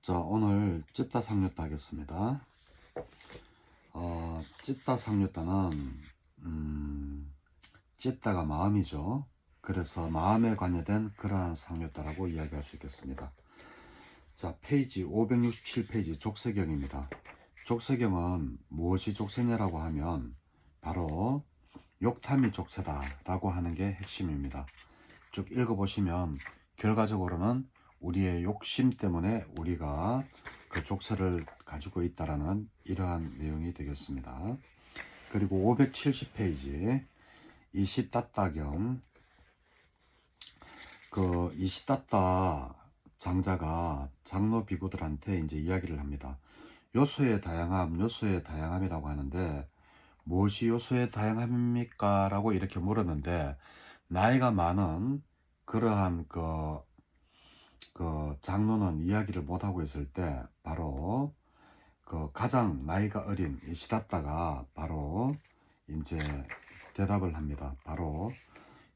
자, 오늘 찌따 상류따 하겠습니다. 찌따 상류따는 찌따가 마음이죠. 그래서 마음에 관여된 그러한 상류따라고 이야기할 수 있겠습니다. 자, 페이지 567페이지 족쇄경입니다. 족쇄경은 무엇이 족쇄냐라고 하면 바로 욕탐이 족쇄다 라고 하는 게 핵심입니다. 쭉 읽어보시면 결과적으로는 우리의 욕심 때문에 우리가 그 족쇄를 가지고 있다라는 이러한 내용이 되겠습니다. 그리고 570페이지 이시따따경, 그 이시따따 장자가 장로 비구들한테 이제 이야기를 합니다. 요소의 다양함, 요소의 다양함이라고 하는데 무엇이 요소의 다양함입니까? 라고 이렇게 물었는데 나이가 많은 그러한 그 장로는 이야기를 못하고 있을 때 바로 그 가장 나이가 어린 이 시다따가 바로 이제 대답을 합니다. 바로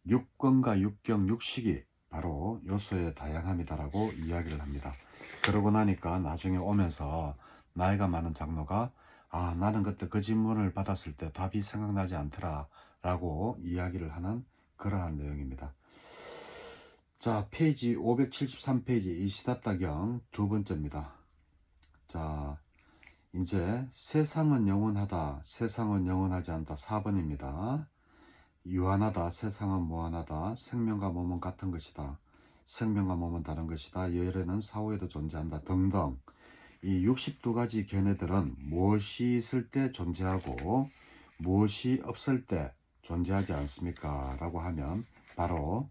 육근과 육경, 육식이 바로 요소의 다양함이다라고 이야기를 합니다. 그러고 나니까 나중에 오면서 나이가 많은 장로가 나는 그때 그 질문을 받았을 때 답이 생각나지 않더라 라고 이야기를 하는 그러한 내용입니다. 자, 페이지 573페이지 이시다따경 두 번째입니다. 자, 이제 세상은 영원하다, 세상은 영원하지 않다 4번입니다. 유한하다, 세상은 무한하다, 생명과 몸은 같은 것이다, 생명과 몸은 다른 것이다, 열애는 사후에도 존재한다 등등. 이 62가지 견해들은 무엇이 있을 때 존재하고 무엇이 없을 때 존재하지 않습니까? 라고 하면 바로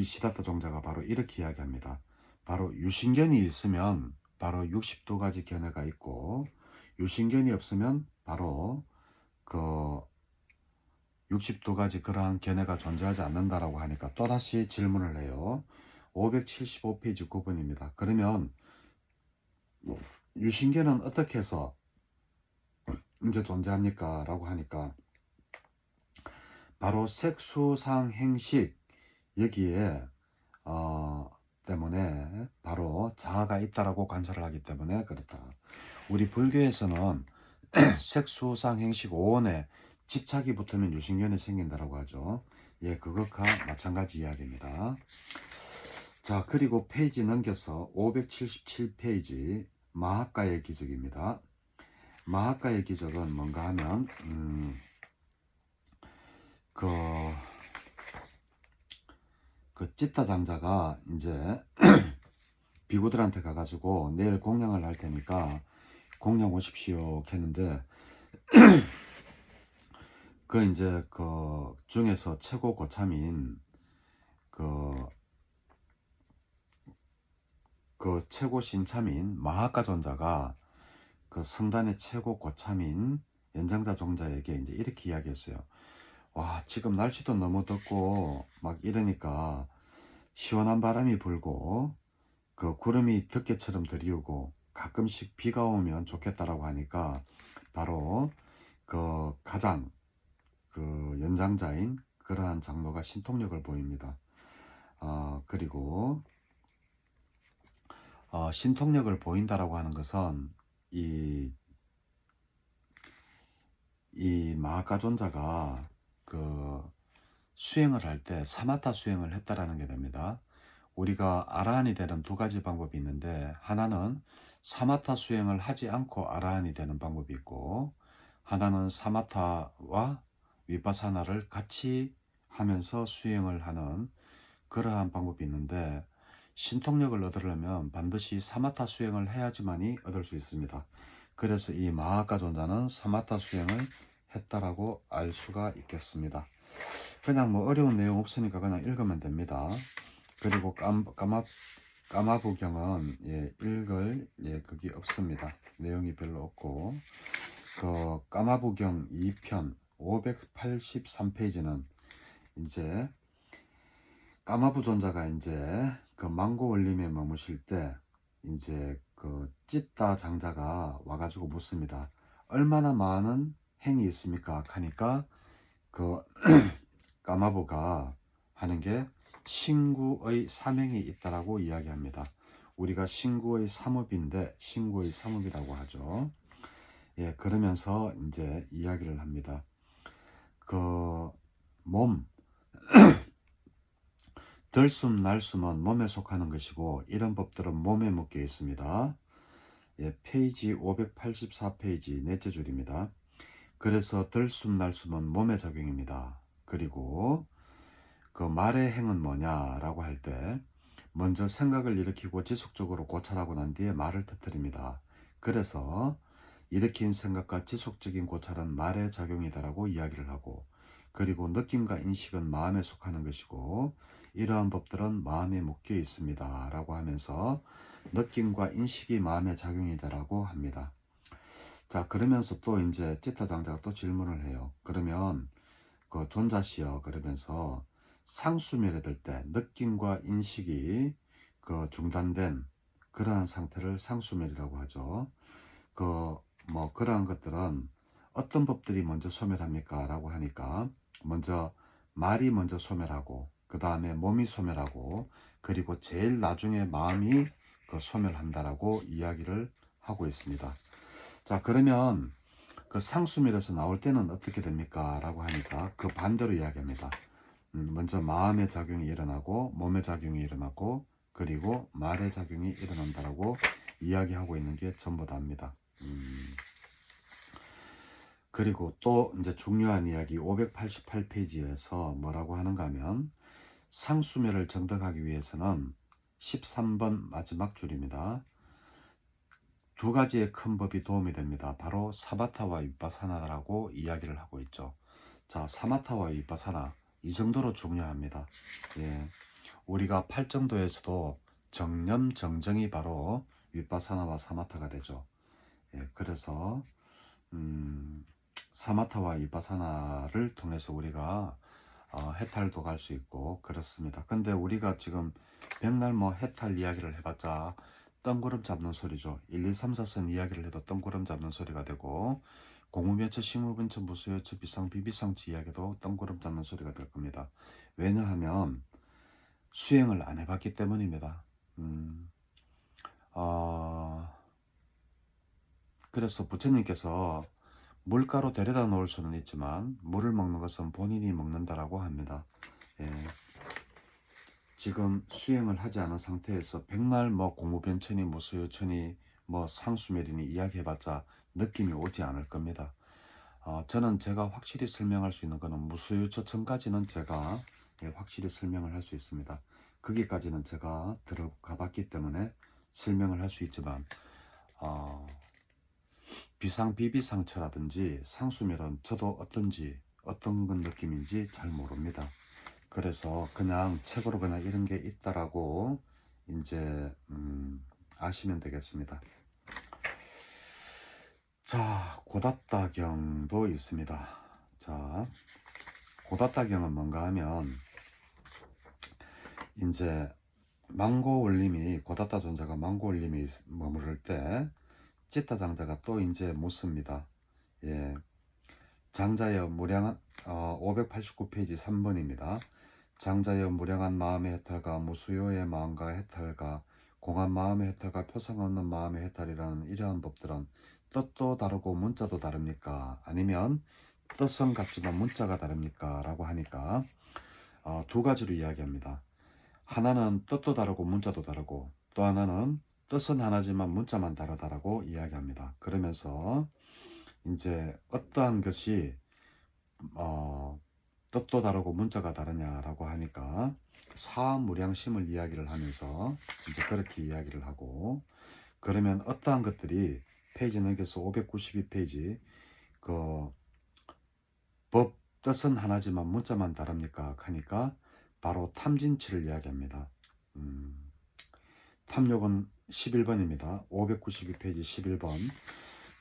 시다타 종자가 바로 이렇게 이야기합니다. 바로 유신견이 있으면 바로 62가지 견해가 있고 유신견이 없으면 바로 그 62가지 그러한 견해가 존재하지 않는다라고 하니까 또다시 질문을 해요. 575페이지 9번입니다. 그러면 유신견은 어떻게 해서 이제 존재합니까? 라고 하니까 바로 색수상 행식 여기에 때문에 바로 자아가 있다라고 관찰을 하기 때문에 그렇다. 우리 불교에서는 색수상 행식 5원에 집착이 붙으면 유신견이 생긴다라고 하죠. 예, 그것과 마찬가지 이야기입니다. 자, 그리고 페이지 넘겨서 577페이지 마하가의 기적입니다. 마하가의 기적은 뭔가 하면 그 찌따 장자가 이제 비구들한테 가가지고 내일 공양을 할 테니까 공양 오십시오 했는데 그 이제 그 중에서 최고 고참인 그 최고 신참인 마하가 존자가 그 성단의 최고 고참인 연장자 종자에게 이제 이렇게 이야기했어요. 와, 지금 날씨도 너무 덥고 막 이러니까 시원한 바람이 불고 그 구름이 덮개처럼 드리우고 가끔씩 비가 오면 좋겠다라고 하니까 바로 그 가장 그 연장자인 그러한 장로가 신통력을 보입니다. 그리고 신통력을 보인다라고 하는 것은 이 마하가존자가 그 수행을 할 때 사마타 수행을 했다라는 게 됩니다. 우리가 아라한이 되는 두 가지 방법이 있는데 하나는 사마타 수행을 하지 않고 아라한이 되는 방법이 있고 하나는 사마타와 위파사나를 같이 하면서 수행을 하는 그러한 방법이 있는데 신통력을 얻으려면 반드시 사마타 수행을 해야지만이 얻을 수 있습니다. 그래서 이 마하가 존자는 사마타 수행을 했다라고 알 수가 있겠습니다. 그냥 뭐 어려운 내용 없으니까 그냥 읽으면 됩니다. 그리고 까마부경은 읽을 그게 없습니다. 내용이 별로 없고 그 까마부경 2편 583페이지는 이제 까마부 존자가 이제 그 망고 원림에 머무실 때 이제 그 찌따 장자가 와가지고 묻습니다. 얼마나 많은 행이 있습니까? 하니까 그 까마부가 하는 게 신구의 사명이 있다라고 이야기합니다. 우리가 신구의 삼업인데 신구의 삼업이라고 하죠. 예, 그러면서 이제 이야기를 합니다. 그 몸, 들숨, 날숨은 몸에 속하는 것이고 이런 법들은 몸에 묶여 있습니다. 예, 페이지 584페이지 넷째 줄입니다. 그래서 들숨, 날숨은 몸의 작용입니다. 그리고 그 말의 행은 뭐냐라고 할 때 먼저 생각을 일으키고 지속적으로 고찰하고 난 뒤에 말을 터뜨립니다. 그래서 일으킨 생각과 지속적인 고찰은 말의 작용이다라고 이야기를 하고, 그리고 느낌과 인식은 마음에 속하는 것이고 이러한 법들은 마음에 묶여 있습니다 라고 하면서 느낌과 인식이 마음의 작용이다라고 합니다. 자, 그러면서 또 이제 찌타장자가 또 질문을 해요. 그러면 그 존자시여, 그러면서 상수멸에 들 때 느낌과 인식이 그 중단된 그러한 상태를 상수멸이라고 하죠. 그 뭐 그러한 것들은 어떤 법들이 먼저 소멸합니까? 라고 하니까 먼저 말이 먼저 소멸하고 그 다음에 몸이 소멸하고 그리고 제일 나중에 마음이 그 소멸한다라고 이야기를 하고 있습니다. 자, 그러면 그 상수멸에서 나올 때는 어떻게 됩니까? 라고 하니까 그 반대로 이야기합니다. 먼저 마음의 작용이 일어나고 몸의 작용이 일어나고 그리고 말의 작용이 일어난다라고 이야기하고 있는 게 전부 다입니다. 그리고 또 이제 중요한 이야기 588페이지에서 뭐라고 하는가 하면 상수멸을 정득하기 위해서는 13번 마지막 줄입니다. 두 가지의 큰 법이 도움이 됩니다. 바로 사바타와 윗바사나라고 이야기를 하고 있죠. 자, 사마타와 윗바사나 이 정도로 중요합니다. 예, 우리가 팔정도에서도 정념 정정이 바로 윗바사나와 사마타가 되죠. 예, 그래서 사마타와 윗바사나를 통해서 우리가 해탈도 갈 수 있고 그렇습니다. 근데 우리가 지금 백날 뭐 해탈 이야기를 해봤자 뜬구름 잡는 소리죠. 1, 2, 3, 4선 이야기를 해도 뜬구름 잡는 소리가 되고 공무변처, 식무변처, 무수여처, 비상, 비비상치 이야기도 뜬구름 잡는 소리가 될 겁니다. 왜냐하면 수행을 안 해봤기 때문입니다. 그래서 부처님께서 물가로 데려다 놓을 수는 있지만 물을 먹는 것은 본인이 먹는다라고 합니다. 예. 지금 수행을 하지 않은 상태에서 백날 뭐 공무변천이 무수여천이 뭐 상수멸이니 이야기해봤자 느낌이 오지 않을 겁니다. 저는 제가 확실히 설명할 수 있는 것은 무수유처천까지는 제가 확실히 설명을 할 수 있습니다. 거기까지는 제가 들어가 봤기 때문에 설명을 할 수 있지만 비상비비상처라든지 상수멸은 저도 어떤 건 느낌인지 잘 모릅니다. 그래서 그냥 책으로 그냥 이런 게 있다라고 이제 아시면 되겠습니다. 자, 고다타경도 있습니다. 자, 고다타경은 뭔가 하면 이제 망고원림이 고다타 존자가 망고원림이 머무를 때 찌타 장자가 또 이제 묻습니다. 예, 장자여 무량한 589페이지 3번입니다. 장자여 무량한 마음의 해탈과 무수요의 마음과 해탈과 공한 마음의 해탈과 표상 없는 마음의 해탈이라는 이러한 법들은 뜻도 다르고 문자도 다릅니까? 아니면 뜻은 같지만 문자가 다릅니까? 라고 하니까 두 가지로 이야기합니다. 하나는 뜻도 다르고 문자도 다르고 또 하나는 뜻은 하나지만 문자만 다르다라고 이야기합니다. 그러면서 이제 어떠한 것이 뜻도 다르고 문자가 다르냐라고 하니까 사무량심을 이야기를 하면서 이제 그렇게 이야기를 하고, 그러면 어떠한 것들이 페이지 넘겨서 592페이지 그 법 뜻은 하나지만 문자만 다릅니까 하니까 바로 탐진치를 이야기합니다. 탐욕은 11번입니다. 592페이지 11번.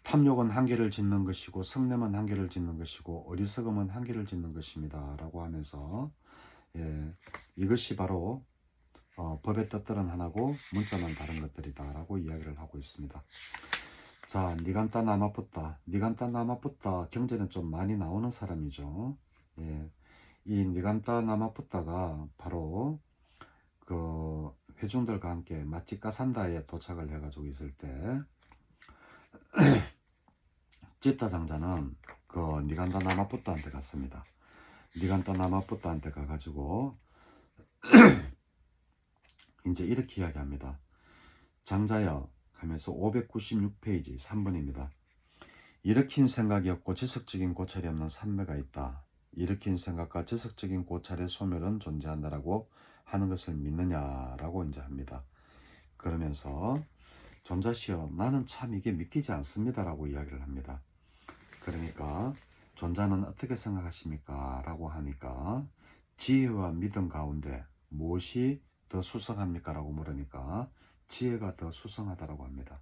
탐욕은 한계를 짓는 것이고 성냄은 한계를 짓는 것이고 어리석음은 한계를 짓는 것입니다 라고 하면서 이것이 바로 법의 뜻들은 하나고 문자는 다른 것들이다 라고 이야기를 하고 있습니다. 자, 니간타 나마푸타. 니간타 나마푸타 경제는 좀 많이 나오는 사람이죠. 이 니간타 나마푸타가 바로 그 회중들과 함께 마치 까산다에 도착을 해가지고 있을 때 찌타 장자는 그 니간다 나마푸타한테 갔습니다. 니간다 나마푸타한테 가가지고 이제 이렇게 이야기합니다. 장자여 하면서 596페이지 3번입니다. 일으킨 생각이 없고 지속적인 고찰이 없는 산매가 있다. 일으킨 생각과 지속적인 고찰의 소멸은 존재한다라고 하는 것을 믿느냐라고 이제 합니다. 그러면서 존자시여 나는 참 이게 믿기지 않습니다라고 이야기를 합니다. 그러니까 존자는 어떻게 생각하십니까? 라고 하니까 지혜와 믿음 가운데 무엇이 더 수성합니까? 라고 물으니까 지혜가 더 수성하다라고 합니다.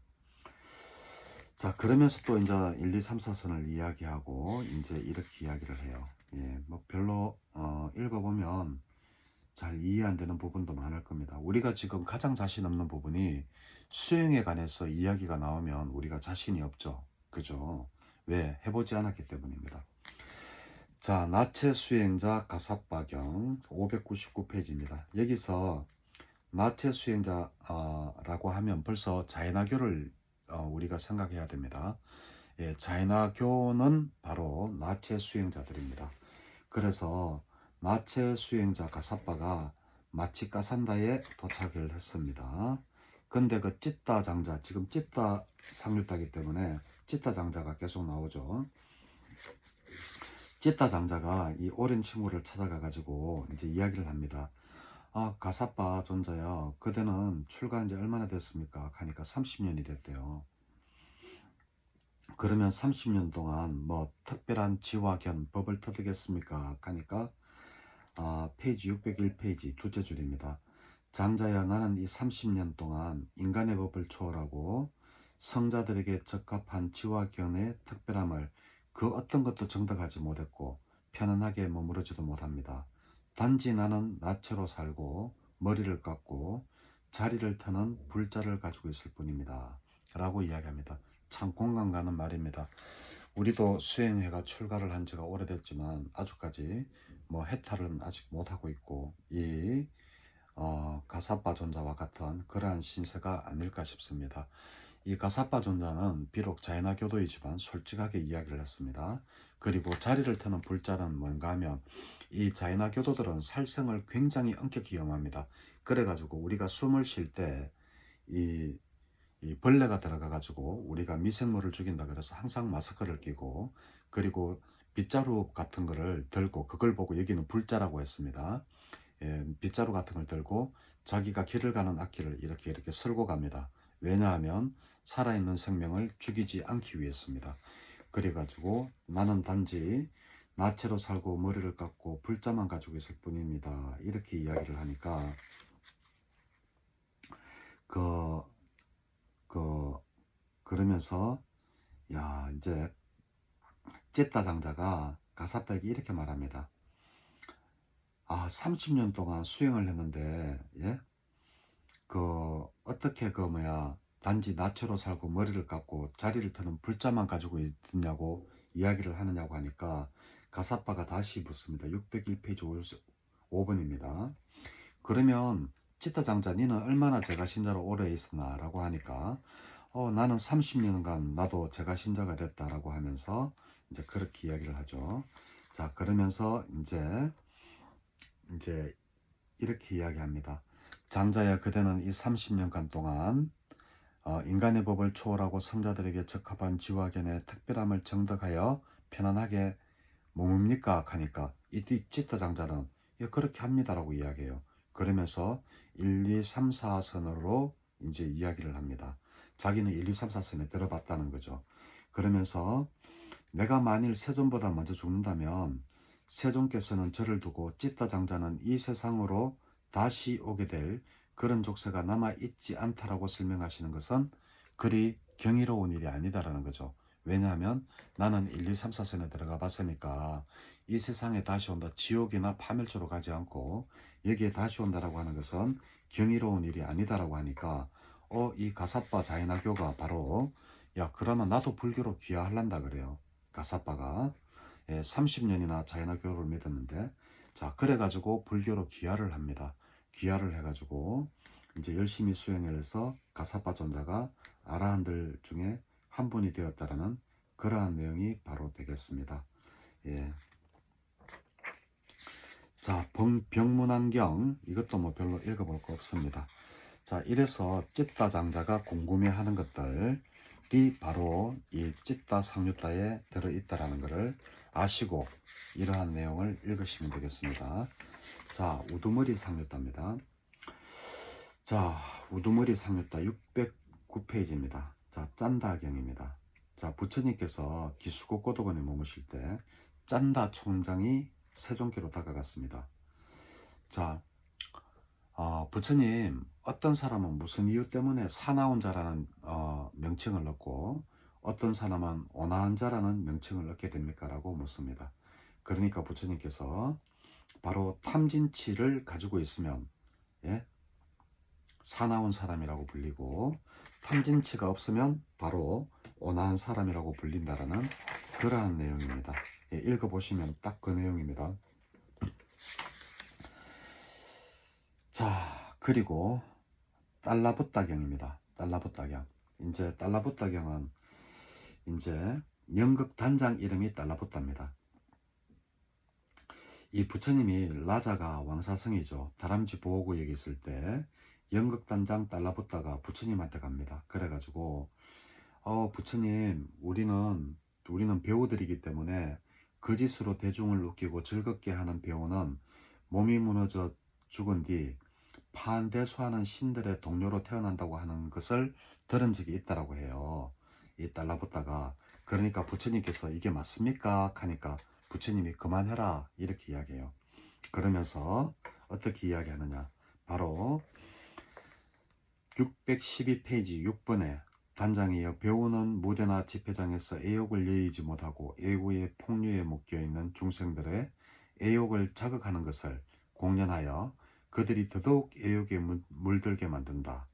자, 그러면서 또 이제 1, 2, 3, 4선을 이야기하고 이제 이렇게 이야기를 해요. 예, 뭐 별로 읽어보면 잘 이해 안 되는 부분도 많을 겁니다. 우리가 지금 가장 자신 없는 부분이 수행에 관해서 이야기가 나오면 우리가 자신이 없죠. 그죠? 왜? 해보지 않았기 때문입니다. 자, 나체 수행자 가사빠경 599페이지입니다. 여기서 나체 수행자라고 하면 벌써 자연화교를 우리가 생각해야 됩니다. 예, 자연화교는 바로 나체 수행자들입니다. 그래서 나체 수행자 가사빠가 마치 까산다에 도착을 했습니다. 근데 그 찌따 장자, 지금 찌따 상류타기 때문에 찌따 장자가 계속 나오죠. 찌따 장자가 이 오랜 친구를 찾아가 가지고 이제 이야기를 합니다. 아, 가사빠 존자야, 그대는 출가한 지 얼마나 됐습니까? 하니까 30년이 됐대요. 그러면 30년 동안 뭐 특별한 지와 견 법을 터득했습니까? 하니까 페이지 601페이지 둘째 줄입니다. 장자야, 나는 이 30년 동안 인간의 법을 초월하고 성자들에게 적합한 지와 견의 특별함을 그 어떤 것도 정득하지 못했고 편안하게 머무르지도 못합니다. 단지 나는 나체로 살고 머리를 깎고 자리를 터는 불자를 가지고 있을 뿐입니다. 라고 이야기합니다. 참 공감 가는 말입니다. 우리도 수행회가 출가를 한 지가 오래됐지만 아직까지 뭐 해탈은 아직 못하고 있고 이 가사빠 존자와 같은 그러한 신세가 아닐까 싶습니다. 이 가사빠 존자는 비록 자이나 교도이지만 솔직하게 이야기를 했습니다. 그리고 자리를 트는 불자는 뭔가 하면 이 자이나 교도들은 살생을 굉장히 엄격히 염합니다. 그래가지고 우리가 숨을 쉴 때 이 벌레가 들어가 가지고 우리가 미생물을 죽인다 그래서 항상 마스크를 끼고 그리고 빗자루 같은 거를 들고 그걸 보고 여기는 불자라고 했습니다. 예, 빗자루 같은 걸 들고 자기가 길을 가는 악기를 이렇게 쓸고 갑니다. 왜냐하면 살아있는 생명을 죽이지 않기 위해서입니다. 그래가지고 나는 단지 나체로 살고 머리를 깎고 불자만 가지고 있을 뿐입니다. 이렇게 이야기를 하니까 그 그러면서 야 이제 찌따 장자가 가사백이 이렇게 말합니다. 30년 동안 수행을 했는데 예? 어떻게 단지 나체로 살고 머리를 깎고 자리를 트는 불자만 가지고 있냐고 이야기를 하느냐고 하니까 가사빠가 다시 묻습니다. 601페이지 5번입니다. 그러면 찌따 장자 니는 얼마나 제가 신자로 오래 있었나 라고 하니까 나는 30년간 나도 제가 신자가 됐다라고 하면서 이제 그렇게 이야기를 하죠. 자, 그러면서 이제 이렇게 이야기합니다. 장자야, 그대는 이 30년간 동안 인간의 법을 초월하고 성자들에게 적합한 지화견의 특별함을 정득하여 편안하게 머뭅니까? 하니까 이 찌따 장자는 예, 그렇게 합니다라고 이야기해요. 그러면서 1, 2, 3, 4선으로 이제 이야기를 합니다. 자기는 1, 2, 3, 4선에 들어봤다는 거죠. 그러면서 내가 만일 세존보다 먼저 죽는다면 세존께서는 저를 두고 찌따 장자는 이 세상으로 다시 오게 될 그런 족쇄가 남아있지 않다라고 설명하시는 것은 그리 경이로운 일이 아니다라는 거죠. 왜냐하면 나는 1, 2, 3, 4선에 들어가 봤으니까 이 세상에 다시 온다 지옥이나 파멸조로 가지 않고 여기에 다시 온다라고 하는 것은 경이로운 일이 아니다라고 하니까 이 가사빠 자이나교가 바로 야 그러면 나도 불교로 귀화할란다 그래요. 가사빠가 30년이나 자이나교를 믿었는데 자 그래가지고 불교로 귀화를 합니다. 귀화를 해가지고 이제 열심히 수행해서 가사파 존자가 아라한들 중에 한 분이 되었다라는 그러한 내용이 바로 되겠습니다. 예. 자, 병문안경 이것도 뭐 별로 읽어볼 거 없습니다. 자, 이래서 찌따 장자가 궁금해하는 것들이 바로 이 찌따 상류따에 들어있다라는 것을 아시고 이러한 내용을 읽으시면 되겠습니다. 자, 우두머리 상류따입니다. 자, 우두머리 상류따 609페이지입니다. 자, 짠다경입니다. 자, 부처님께서 기수고 고도관에 머무실 때 짠다 총장이 세종께로 다가갔습니다. 자, 부처님, 어떤 사람은 무슨 이유 때문에 사나운 자라는 명칭을 얻고 어떤 사람은 온화한 자라는 명칭을 얻게 됩니까? 라고 묻습니다. 그러니까 부처님께서 바로 탐진치를 가지고 있으면 예? 사나운 사람이라고 불리고 탐진치가 없으면 바로 온화한 사람이라고 불린다라는 그러한 내용입니다. 예, 읽어보시면 딱 그 내용입니다. 자, 그리고 달라붙다경입니다. 달라붙다경. 이제 달라붙다경은 이제 연극 단장 이름이 달라붙답니다. 이 부처님이 라자가 왕사성이죠. 다람쥐 보호구역에 있을 때 연극 단장 달라붙다가 부처님한테 갑니다. 그래가지고 부처님, 우리는 배우들이기 때문에 거짓으로 대중을 웃기고 즐겁게 하는 배우는 몸이 무너져 죽은 뒤 파한대소하는 신들의 동료로 태어난다고 하는 것을 들은 적이 있다라고 해요. 이 달라붙다가 그러니까 부처님께서 이게 맞습니까? 하니까 부처님이 그만해라 이렇게 이야기해요. 그러면서 어떻게 이야기하느냐, 바로 612페이지 6번에 단장이여 배우는 무대나 집회장에서 애욕을 여의지 못하고 애구의 폭류에 묶여있는 중생들의 애욕을 자극하는 것을 공연하여 그들이 더더욱 애욕에 물들게 만든다.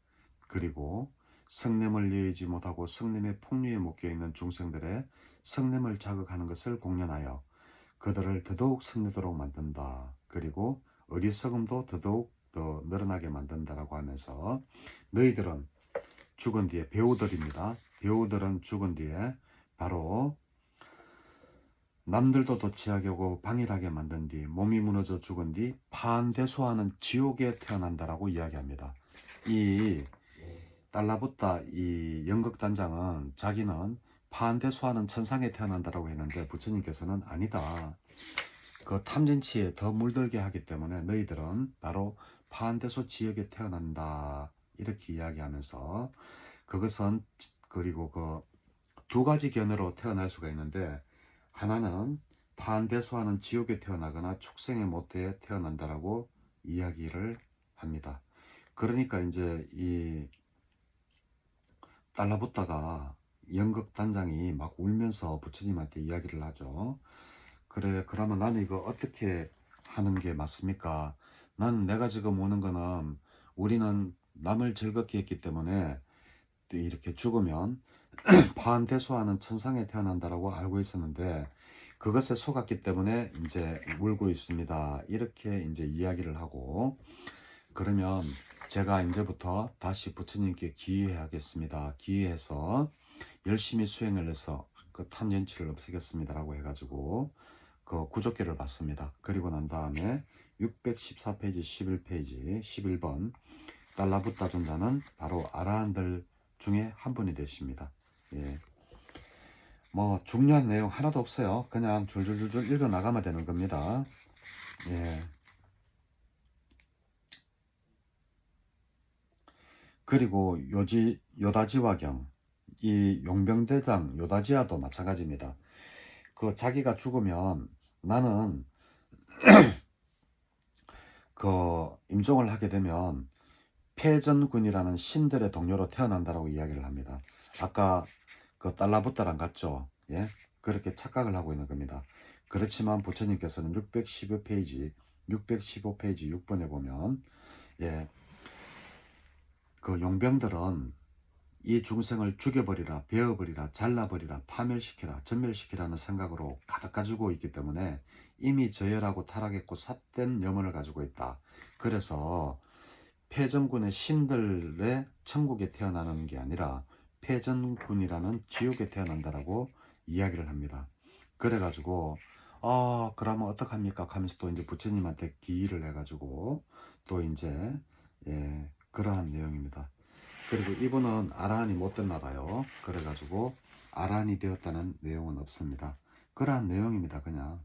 그리고 성냄을 여의지 못하고 성냄의 폭류에 묶여있는 중생들의 성냄을 자극하는 것을 공연하여 그들을 더더욱 성내도록 만든다. 그리고 어리석음도 더더욱 더 늘어나게 만든다라고 하면서 너희들은 죽은 뒤에 배우들입니다. 배우들은 죽은 뒤에 바로 남들도 도취하게 하고 방일하게 만든 뒤 몸이 무너져 죽은 뒤 파한대소하는 지옥에 태어난다라고 이야기합니다. 이 달라붙다 이 연극단장은 자기는 파한대소하는 천상에 태어난다라고 했는데 부처님께서는 아니다. 그 탐진치에 더 물들게 하기 때문에 너희들은 바로 파한대소 지역에 태어난다. 이렇게 이야기하면서 그것은 그리고 그 두 가지 견해로 태어날 수가 있는데 하나는 파한대소하는 지옥에 태어나거나 축생의 모태에 태어난다라고 이야기를 합니다. 그러니까 이제 이 달라붙다가 연극 단장이 막 울면서 부처님한테 이야기를 하죠. 그래, 그러면 나는 이거 어떻게 하는 게 맞습니까? 나는 내가 지금 오는 거는 우리는 남을 즐겁게 했기 때문에 이렇게 죽으면 파한대소하는 천상에 태어난다라고 알고 있었는데 그것에 속았기 때문에 이제 울고 있습니다. 이렇게 이제 이야기를 하고 그러면 제가 이제부터 다시 부처님께 기회하겠습니다. 기회해서 열심히 수행을 해서 그 탐진치를 없애겠습니다라고 해가지고 그 구조계를 받습니다. 그리고 난 다음에 614페이지 11페이지 11번 달라붙다 존자는 바로 아라한들 중에 한 분이 되십니다. 예. 뭐 중요한 내용 하나도 없어요. 그냥 줄줄줄줄 읽어 나가면 되는 겁니다. 예. 그리고 요다지화경 이 용병대장 요다지와도 마찬가지입니다. 그 자기가 죽으면 나는 그 임종을 하게 되면 패전군이라는 신들의 동료로 태어난다라고 이야기를 합니다. 아까 그 달라붙다랑 같죠? 예? 그렇게 착각을 하고 있는 겁니다. 그렇지만 부처님께서는 615페이지 6번에 보면 예, 그 용병들은 이 중생을 죽여버리라, 베어버리라, 잘라버리라, 파멸시키라, 전멸시키라는 생각으로 가득 가지고 있기 때문에 이미 저열하고 타락했고 삿된 염원을 가지고 있다. 그래서 패전군의 신들의 천국에 태어나는 게 아니라 패전군이라는 지옥에 태어난다라고 이야기를 합니다. 그래가지고 그러면 어떡합니까 하면서 또 이제 부처님한테 기의를 해가지고 또 이제 그러한 내용입니다. 그리고 이분은 아라한이 못 됐나 봐요. 그래가지고 아라한이 되었다는 내용은 없습니다. 그러한 내용입니다. 그냥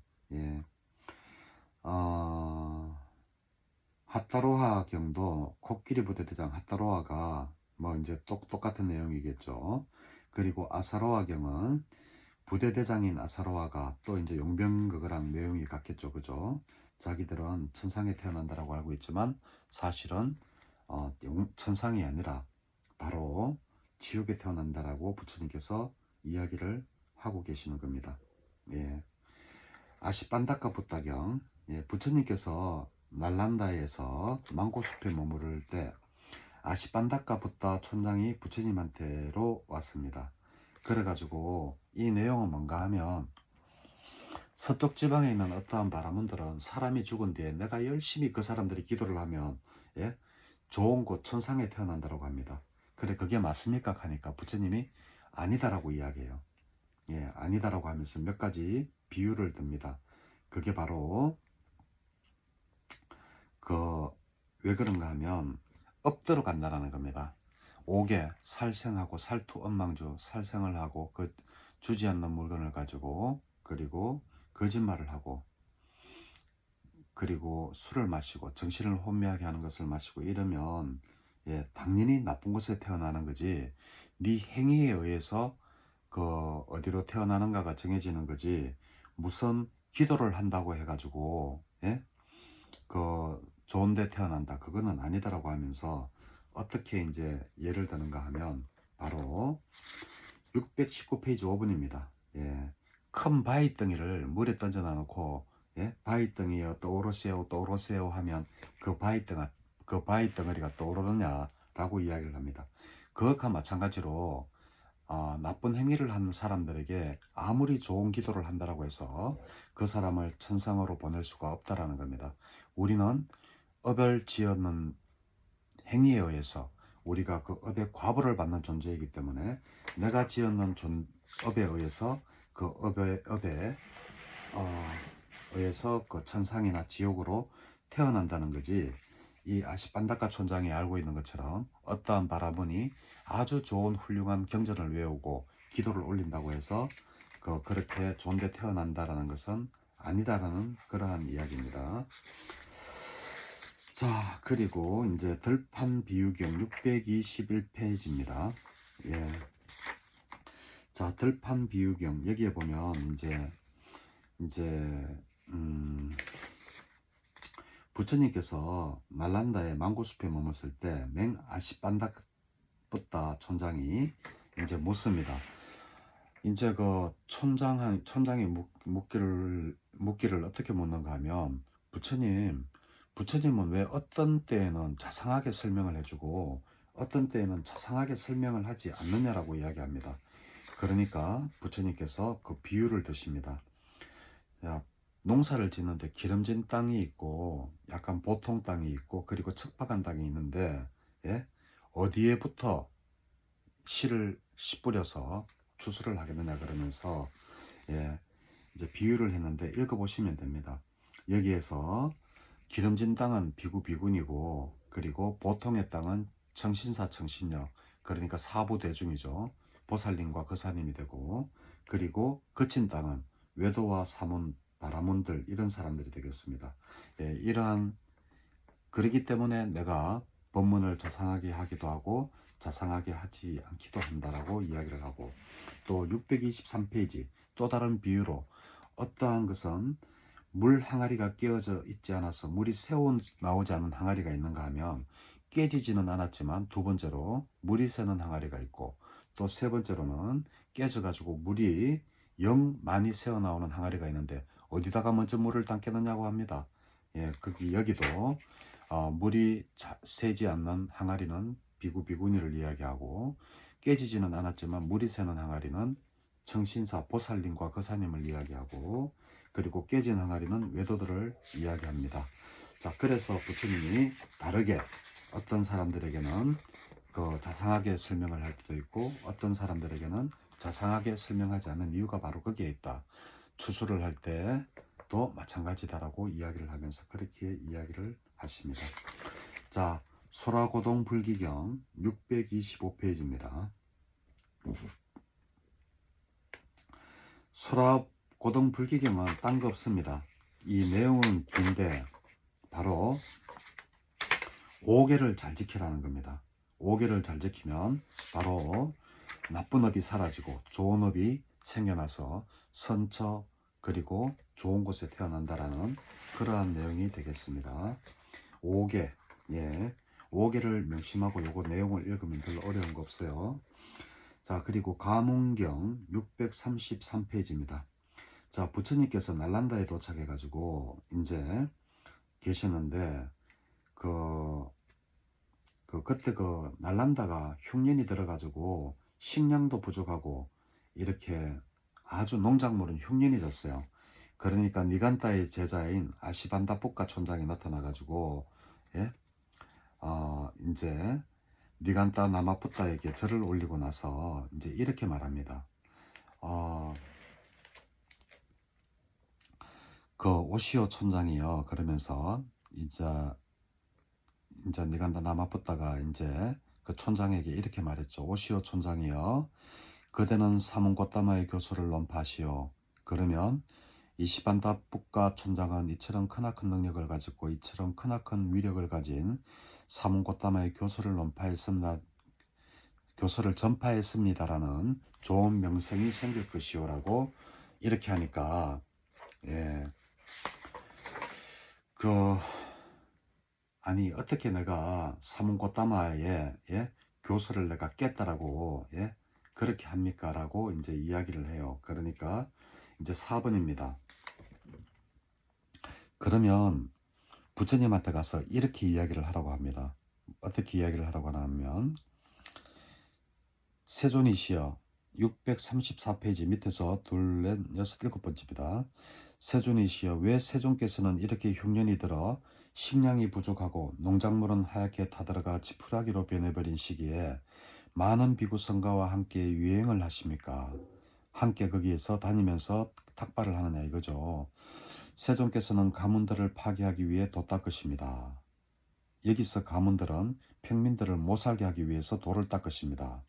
핫다로하 경도 코끼리 부대대장 핫다로하가 뭐 이제 똑같은 내용이겠죠. 그리고 아사로하 경은 부대대장인 아사로하가 또 이제 용병 그거랑 내용이 같겠죠. 그죠? 자기들은 천상에 태어난다라고 알고 있지만 사실은 천상이 아니라 바로 지옥에 태어난다라고 부처님께서 이야기를 하고 계시는 겁니다. 아시빤다카 부타경 부처님께서 날란다에서 망고숲에 머무를 때 아시빤다카 부타 촌장이 부처님한테로 왔습니다. 그래가지고 이 내용은 뭔가 하면 서쪽 지방에 있는 어떠한 바라문들은 사람이 죽은 뒤에 내가 열심히 그 사람들이 기도를 하면 좋은 곳 천상에 태어난다고 합니다. 그래 그게 맞습니까? 하니까 부처님이 아니다라고 이야기해요. 아니다라고 하면서 몇 가지 비유를 듭니다. 그게 바로 왜 그런가 하면 엎드러 간다라는 겁니다. 옥에 살생하고 살투언망주 살생을 하고 그 주지 않는 물건을 가지고 그리고 거짓말을 하고 그리고 술을 마시고 정신을 혼미하게 하는 것을 마시고 이러면 당연히 나쁜 곳에 태어나는 거지 네 행위에 의해서 어디로 태어나는가가 정해지는 거지 무슨 기도를 한다고 해가지고 좋은 데 태어난다 그거는 아니다라고 하면서 어떻게 이제 예를 드는가 하면 바로 619페이지 5분입니다. 큰 바위덩이를 물에 던져 놔놓고 바위덩이여 떠오르세요 떠오르세요 하면 그 바위덩어리가 떠오르느냐라고 이야기를 합니다. 그것과 마찬가지로 나쁜 행위를 하는 사람들에게 아무리 좋은 기도를 한다라고 해서 그 사람을 천상으로 보낼 수가 없다라는 겁니다. 우리는 업을 지었는 행위에 의해서 우리가 그 업의 과보를 받는 존재이기 때문에 내가 지었는 업에 의해서 그 업에 의해서 그 천상이나 지옥으로 태어난다는 거지. 이 아시빤다카 촌장이 알고 있는 것처럼 어떠한 바라보니 아주 좋은 훌륭한 경전을 외우고 기도를 올린다고 해서 그렇게 좋은 데 태어난다라는 것은 아니다라는 그러한 이야기입니다. 자, 그리고 이제 들판 비유경 621페이지입니다. 자, 들판 비유경 여기에 보면 이제 부처님께서 날란다의 망고숲에 머물렀을 때 맹 아시빤다부타 촌장이 이제 묻습니다. 이제 그 촌장이 묻기를 어떻게 묻는가 하면 부처님은 왜 어떤 때에는 자상하게 설명을 해주고 어떤 때에는 자상하게 설명을 하지 않느냐라고 이야기합니다. 그러니까 부처님께서 그 비유를 드십니다. 농사를 짓는데 기름진 땅이 있고 약간 보통 땅이 있고 그리고 척박한 땅이 있는데 어디에부터 씨를 뿌려서 추수를 하겠느냐 그러면서 이제 비유를 했는데 읽어보시면 됩니다. 여기에서 기름진 땅은 비구비군이고 그리고 보통의 땅은 청신사 청신녀 그러니까 사부대중이죠. 보살님과 거사님이 되고 그리고 거친 땅은 외도와 사문 바라문들 이런 사람들이 되겠습니다. 이러한 그러기 때문에 내가 법문을 자상하게 하기도 하고 자상하게 하지 않기도 한다라고 이야기를 하고 또 623페이지 또 다른 비유로 어떠한 것은 물 항아리가 깨어져 있지 않아서 물이 새어 나오지 않은 항아리가 있는가 하면 깨지지는 않았지만 두 번째로 물이 새는 항아리가 있고 또 세 번째로는 깨져 가지고 물이 영 많이 새어 나오는 항아리가 있는데 어디다가 먼저 물을 담겠느냐고 합니다. 여기도 물이 새지 않는 항아리는 비구비구니를 이야기하고 깨지지는 않았지만 물이 새는 항아리는 청신사 보살님과 거사님을 이야기하고 그리고 깨진 항아리는 외도들을 이야기합니다. 자, 그래서 부처님이 다르게 어떤 사람들에게는 그 자상하게 설명을 할 때도 있고 어떤 사람들에게는 자상하게 설명하지 않는 이유가 바로 거기에 있다. 추수를 할 때도 마찬가지다라고 이야기를 하면서 그렇게 이야기를 하십니다. 자, 소라고동 불기경 625페이지입니다. 소라고동 불기경은 딴 거 없습니다. 이 내용은 긴데 바로 5개를 잘 지키라는 겁니다. 5개를 잘 지키면 바로 나쁜 업이 사라지고 좋은 업이 생겨나서 선처 그리고 좋은 곳에 태어난다라는 그러한 내용이 되겠습니다. 5개, 예, 5개를 명심하고 요거 내용을 읽으면 별로 어려운 거 없어요. 자, 그리고 가문경 633페이지입니다. 자, 부처님께서 날란다에 도착해가지고 이제 계시는데 그때 그 날란다가 흉년이 들어가지고 식량도 부족하고 이렇게 아주 농작물은 흉년이 졌어요. 그러니까 니간타의 제자인 아시반다포카 촌장이 나타나가지고 예? 이제 니간타 나마푸타에게 절을 올리고 나서 이제 이렇게 말합니다. 그 오시오 촌장이요. 그러면서 이제 니간타 나마푸타가 이제 그 촌장에게 이렇게 말했죠. 오시오 촌장이요. 그대는 사문고따마의 교수를 논파하시오. 그러면 이 시반다북가 촌장은 이처럼 크나큰 능력을 가지고 이처럼 크나큰 위력을 가진 사문고따마의 교수를 논파했습니다. 교수를 전파했습니다라는 좋은 명성이 생길 것이오라고 이렇게 하니까 예, 아니 어떻게 내가 사문고따마의 교수를 내가 깼다라고 그렇게 합니까? 라고 이제 이야기를 해요. 그러니까 이제 4번입니다. 그러면 부처님한테 가서 이렇게 이야기를 하라고 합니다. 어떻게 이야기를 하라고 하냐면 세존이시여 634페이지 밑에서 둘, 넷, 여섯, 일곱 번째입니다. 세존이시여 왜 세존께서는 이렇게 흉년이 들어 식량이 부족하고 농작물은 하얗게 타들어가 지푸라기로 변해버린 시기에 많은 비구 성가와 함께 유행을 하십니까? 함께 거기에서 다니면서 탁발을 하느냐 이거죠. 세존께서는 가문들을 파괴하기 위해 도 닦으십니다. 여기서 가문들은 평민들을 못살게 하기 위해서 돌을 닦으십니다.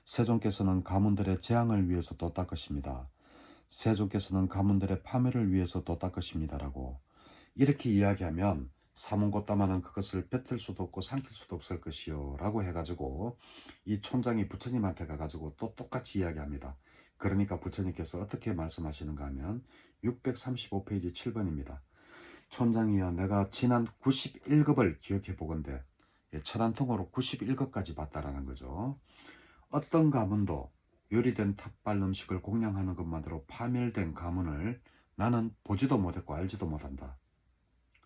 세존께서는 가문들의 재앙을 위해서 도 닦으십니다. 세존께서는 가문들의 파멸을 위해서 도 닦으십니다라고 이렇게 이야기하면 사문고따마는 그것을 뱉을 수도 없고 삼킬 수도 없을 것이요 라고 해가지고 이 촌장이 부처님한테 가가지고 또 똑같이 이야기합니다. 그러니까 부처님께서 어떻게 말씀하시는가 하면 635페이지 7번입니다. 촌장이여 내가 지난 91급을 기억해 보건대 천안통으로 91급까지 봤다라는 거죠. 어떤 가문도 요리된 탑발 음식을 공양하는 것만으로 파멸된 가문을 나는 보지도 못했고 알지도 못한다.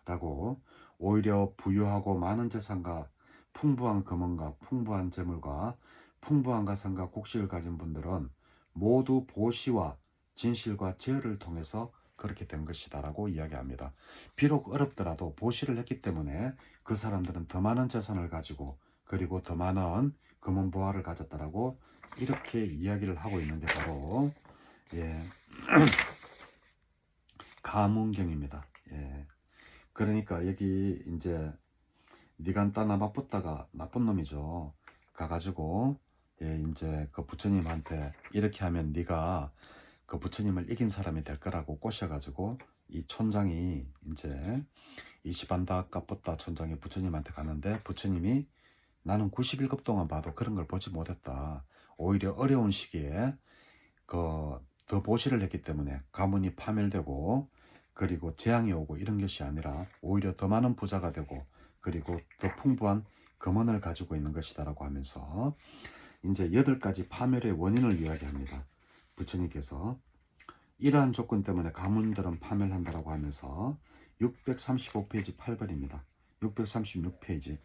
라고 오히려 부유하고 많은 재산과 풍부한 금원과 풍부한 재물과 풍부한 가산과 곡식을 가진 분들은 모두 보시와 진실과 제어를 통해서 그렇게 된 것이다 라고 이야기합니다. 비록 어렵더라도 보시를 했기 때문에 그 사람들은 더 많은 재산을 가지고 그리고 더 많은 금은보화를 가졌다라고 이렇게 이야기를 하고 있는 게 바로 가문경입니다. 그러니까 여기 이제 니간타 나마푸타가 나쁜 놈이죠. 가가지고 이제 그 부처님한테 이렇게 하면 네가 그 부처님을 이긴 사람이 될 거라고 꼬셔가지고 이 촌장이 이제 이시반다 까뿌따 촌장이 부처님한테 가는데 부처님이 나는 91급 동안 봐도 그런 걸 보지 못했다. 오히려 어려운 시기에 더 보시를 했기 때문에 가문이 파멸되고 그리고 재앙이 오고 이런 것이 아니라 오히려 더 많은 부자가 되고 그리고 더 풍부한 금원을 가지고 있는 것이다라고 하면서 이제 8가지 파멸의 원인을 이야기합니다. 부처님께서 이러한 조건 때문에 가문들은 파멸한다라고 하면서 635페이지 8번입니다. 636페이지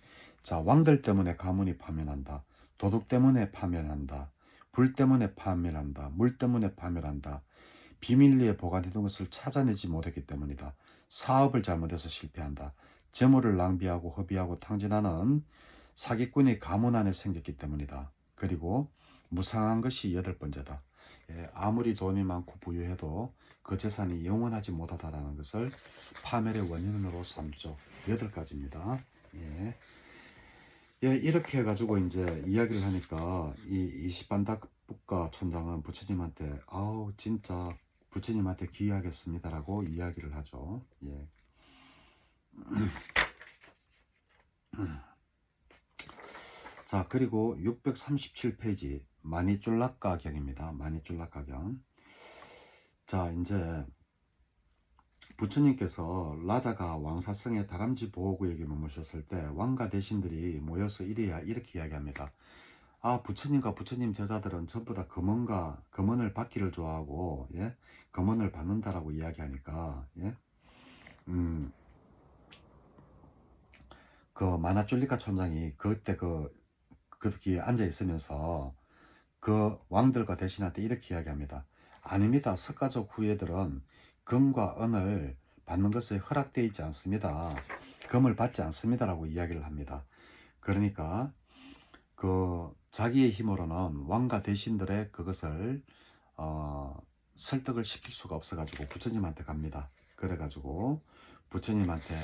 자 왕들 때문에 가문이 파멸한다. 도둑 때문에 파멸한다. 불 때문에 파멸한다. 물 때문에 파멸한다. 비밀리에 보관해둔 것을 찾아내지 못했기 때문이다. 사업을 잘못해서 실패한다. 재물을 낭비하고 허비하고 탕진하는 사기꾼이 가문 안에 생겼기 때문이다. 그리고 무상한 것이 8번째다. 예, 아무리 돈이 많고 부유해도 그 재산이 영원하지 못하다라는 것을 파멸의 원인으로 삼죠. 8가지입니다. 예. 예, 이렇게 해가지고 이제 이야기를 하니까 이 이시반다국가 촌장은 부처님한테 아우 진짜 부처님한테 귀의하겠습니다라고 이야기를 하죠. 예. 자, 그리고 637페이지 마니쫄락가경입니다. 마니쫄락가경. 자, 이제 부처님께서 라자가 왕사성의 다람쥐 보호구역에 머무셨을 때 왕과 대신들이 모여서 이렇게 이야기합니다. 아, 부처님과 부처님 제자들은 전부 다 금언을 받기를 좋아하고, 예, 금언을 받는다라고 이야기하니까, 예, 그 마나쫄리카 촌장이 그때 거기에 앉아 있으면서 그 왕들과 대신한테 이렇게 이야기합니다. 아닙니다. 석가적 후예들은 금과 은을 받는 것에 허락되어 있지 않습니다. 금을 받지 않습니다라고 이야기를 합니다. 그러니까 그 자기의 힘으로는 왕과 대신들의 그것을 설득을 시킬 수가 없어가지고 부처님한테 갑니다. 그래가지고 부처님한테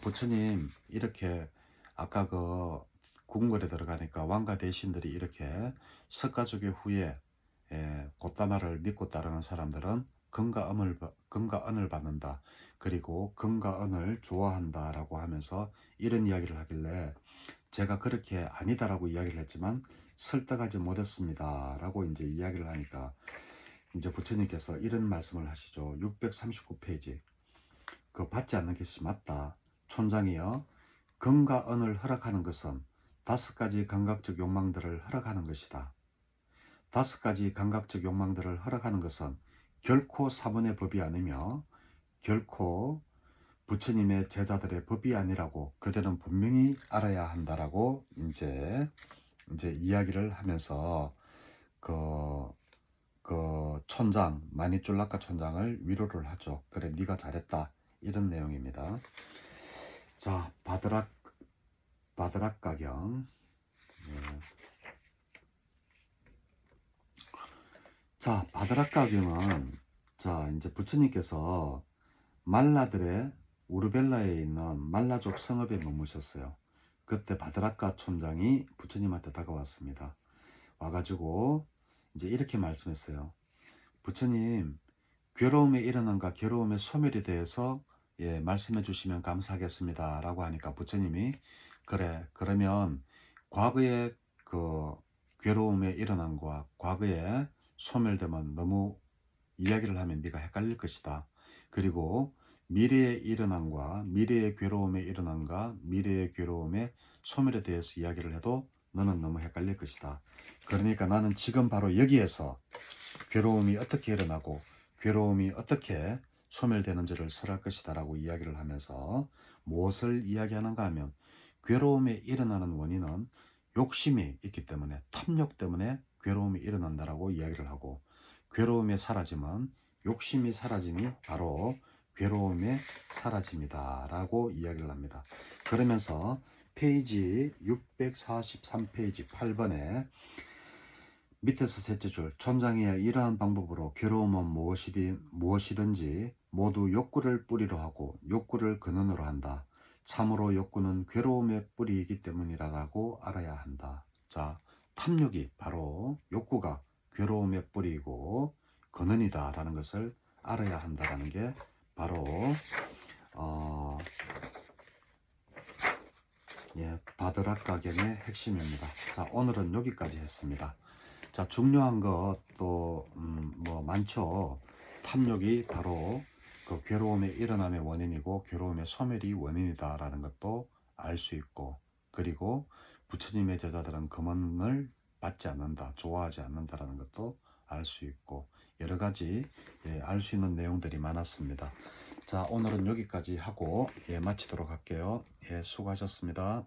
부처님 이렇게 아까 그 궁궐에 들어가니까 왕과 대신들이 이렇게 석가족의 후에 곧다마를 믿고 따르는 사람들은 금과 은을 받는다. 그리고 금과 은을 좋아한다 라고 하면서 이런 이야기를 하길래 제가 그렇게 아니다라고 이야기를 했지만 설득하지 못했습니다 라고 이제 이야기를 하니까 이제 부처님께서 이런 말씀을 하시죠. 639페이지. 그 받지 않는 것이 맞다. 촌장이여, 금과 은을 허락하는 것은 5가지 감각적 욕망들을 허락하는 것이다. 5가지 감각적 욕망들을 허락하는 것은 결코 사본의 법이 아니며 결코 부처님의 제자들의 법이 아니라고 그들은 분명히 알아야 한다라고 이제 이야기를 하면서 그 촌장 마니쫄라카 촌장을 위로를 하죠. 그래 네가 잘했다 이런 내용입니다. 자, 바드락 가경. 예. 자, 바드락 가경은 자 이제 부처님께서 말라들의 우르벨라에 있는 말라족 성읍에 머무셨어요. 그때 바드락가 촌장이 부처님한테 다가왔습니다. 와가지고 이제 이렇게 말씀했어요. 부처님, 괴로움의 일어남과 괴로움의 소멸에 대해서 말씀해 주시면 감사하겠습니다 라고 하니까 부처님이 그래, 그러면 과거의 그 괴로움의 일어남과 과거의 소멸되면 너무 이야기를 하면 네가 헷갈릴 것이다. 그리고 미래의 일어남과 미래의 괴로움의 일어남과 미래의 괴로움의 소멸에 대해서 이야기를 해도 너는 너무 헷갈릴 것이다. 그러니까 나는 지금 바로 여기에서 괴로움이 어떻게 일어나고 괴로움이 어떻게 소멸되는지를 설할 것이다 라고 이야기를 하면서 무엇을 이야기하는가 하면 괴로움이 일어나는 원인은 욕심이 있기 때문에 탐욕 때문에 괴로움이 일어난다라고 이야기를 하고 괴로움의 사라짐은 욕심이 사라짐이 바로 괴로움의 사라짐이다 라고 이야기를 합니다. 그러면서 페이지 643페이지 8번에 밑에서 셋째 줄 촌장이야 이러한 방법으로 괴로움은 무엇이든지 모두 욕구를 뿌리로 하고 욕구를 근원으로 한다. 참으로 욕구는 괴로움의 뿌리이기 때문이라고 알아야 한다. 자, 탐욕이 바로 욕구가 괴로움의 뿌리이고 근원이다 라는 것을 알아야 한다라는 게 바로 바드락 가경의 핵심입니다. 자, 오늘은 여기까지 했습니다. 자, 중요한 것도 뭐 많죠. 탐욕이 바로 그 괴로움의 일어남의 원인이고 괴로움의 소멸이 원인이다라는 것도 알 수 있고, 그리고 부처님의 제자들은 금언을 받지 않는다, 좋아하지 않는다라는 것도 알 수 있고, 여러 가지 알 수 있는 내용들이 많았습니다. 자, 오늘은 여기까지 하고 마치도록 할게요. 수고하셨습니다.